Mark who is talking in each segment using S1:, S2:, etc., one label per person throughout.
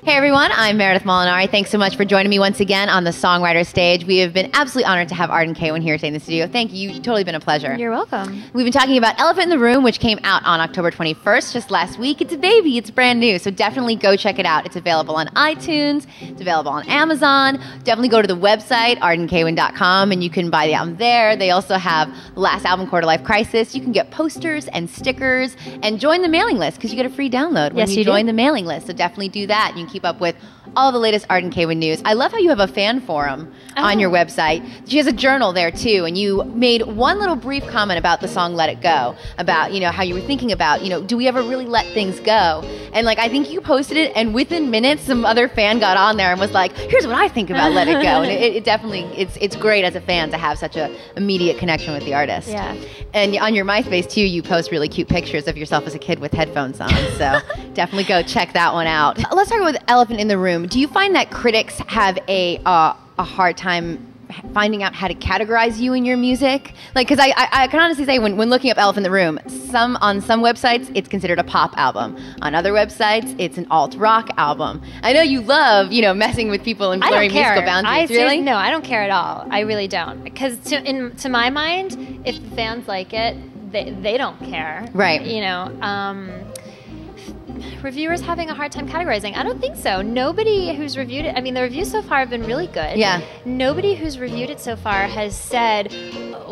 S1: Hey everyone, I'm Meredith Molinari. Thanks so much for joining me once again on the Songwriter Stage. We have been absolutely honored to have Arden Kaywin here today in the studio. Thank you. You've totally been a pleasure.
S2: You're welcome.
S1: We've been talking about Elephant in the Room, which came out on October 21st, just last week. It's a baby. It's brand new, so definitely go check it out. It's available on iTunes. It's available on Amazon. Definitely go to the website, ardenkaywin.com, and you can buy the album there. They also have the last album, Quarter Life Crisis. You can get posters and stickers and join the mailing list because you get a free download when you join the mailing list. So definitely do that. You can keep up with all the latest Arden Kaywin news. I love how you have a fan forum on your website. She has a journal there too, and you made one little brief comment about the song Let It Go, about, how you were thinking about, do we ever really let things go? And I think you posted it, and within minutes some other fan got on there and was like, here's what I think about Let It Go. And it definitely, it's great as a fan to have such a immediate connection with the artist.
S2: Yeah.
S1: And on your MySpace too, you post really cute pictures of yourself as a kid with headphones on, so definitely go check that one out. Let's talk about Elephant in the Room. Do you find that critics have a hard time finding out how to categorize you in your music? Because I can honestly say when looking up Elephant in the Room, on some websites it's considered a pop album. On other websites it's an alt rock album. I know you love messing with people and blurring musical boundaries. Really?
S2: No, I don't care at all. I really don't. Because to my mind, if the fans like it, they don't care.
S1: Right.
S2: Reviewers having a hard time categorizing? I don't think so. Nobody who's reviewed it, the reviews so far have been really good.
S1: Yeah.
S2: Nobody who's reviewed it so far has said,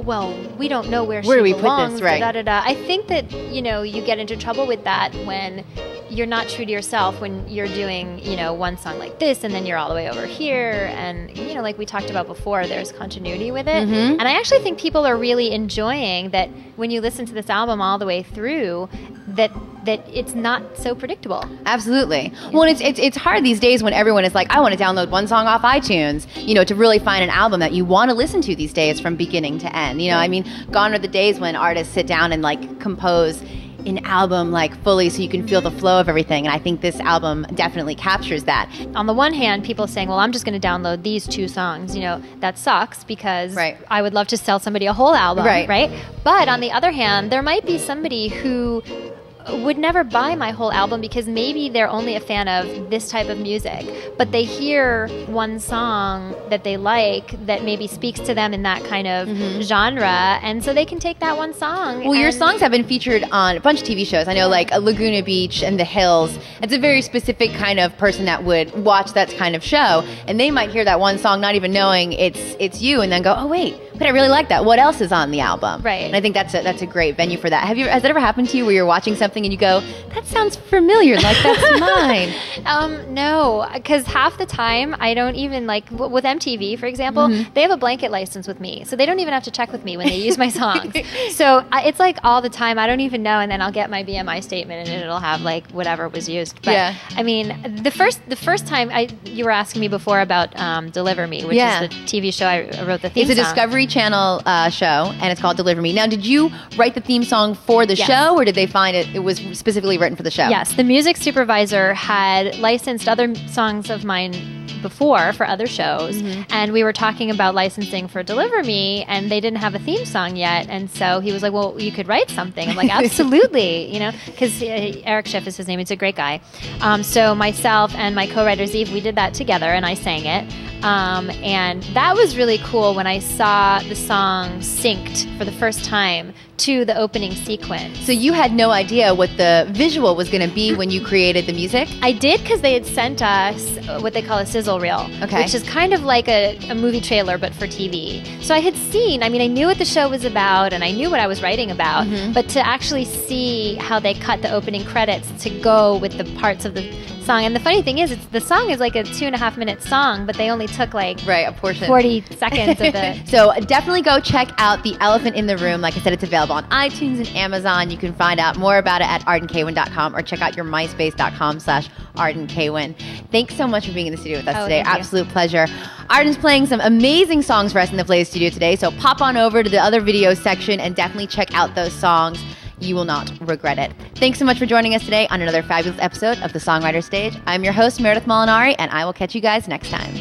S2: well, we don't know where she
S1: do we
S2: belongs.
S1: Put this? Right.
S2: Da, da, da. I think that, you get into trouble with that when you're not true to yourself, when you're doing, one song like this and then you're all the way over here. And, like we talked about before, there's continuity with it.
S1: Mm-hmm.
S2: And I actually think people are really enjoying that when you listen to this album all the way through, that it's not so predictable.
S1: Absolutely. Well, it's hard these days when everyone is like, I want to download one song off iTunes, to really find an album that you want to listen to these days from beginning to end. Gone are the days when artists sit down and compose an album fully so you can feel the flow of everything, and I think this album definitely captures that.
S2: On the one hand, people saying, well, I'm just going to download these 2 songs, that sucks because I would love to sell somebody a whole album, right? But on the other hand, there might be somebody who would never buy my whole album because maybe they're only a fan of this type of music, but they hear one song that they like that maybe speaks to them in that kind of genre, and so they can take that one song.
S1: Well, your songs have been featured on a bunch of TV shows. I know Laguna Beach and The Hills. It's a very specific kind of person that would watch that kind of show, and they might hear that one song not even knowing it's you, and then go, oh wait, but I really like that. What else is on the album?
S2: Right.
S1: And I think that's a great venue for that. Has it ever happened to you where you're watching something and you go, that sounds familiar, that's mine?
S2: No, because half the time I don't even with MTV, for example, they have a blanket license with me, so they don't even have to check with me when they use my songs. So it's all the time. I don't even know, and then I'll get my BMI statement and it'll have whatever was used. But the first time you were asking me before about Deliver Me, which is the TV show I wrote the theme song.
S1: It's a Discovery Channel show, and it's called Deliver Me. Now, did you write the theme song for the show, or did they find it was specifically written for the show?
S2: Yes, the music supervisor had licensed other songs of mine before for other shows, and we were talking about licensing for Deliver Me, and they didn't have a theme song yet, and so he was like, well, you could write something. I'm like, absolutely, because Eric Schiff is his name. He's a great guy. So myself and my co-writer Zeev, we did that together, and I sang it. And that was really cool when I saw the song synced for the first time to the opening sequence.
S1: So you had no idea what the visual was going to be when you created the music?
S2: I did, because they had sent us what they call a sizzle reel, which is kind of like a movie trailer but for TV. So I had seen, I knew what the show was about and I knew what I was writing about, but to actually see how they cut the opening credits to go with the parts of the song. And the funny thing is, the song is like a 2.5-minute song, but they only took
S1: a portion,
S2: 40 seconds of it.
S1: So definitely go check out The Elephant in the Room. Like I said, it's available on iTunes and Amazon. You can find out more about it at ardenkaywin.com or check out your myspace.com/ardenkaywin. Thanks so much for being in the studio with us today. Absolute pleasure. Arden's playing some amazing songs for us in the Vlaze studio today, so pop on over to the other video section and definitely check out those songs. You will not regret it. Thanks so much for joining us today on another fabulous episode of The Songwriter Stage. I'm your host, Meredith Molinari, and I will catch you guys next time.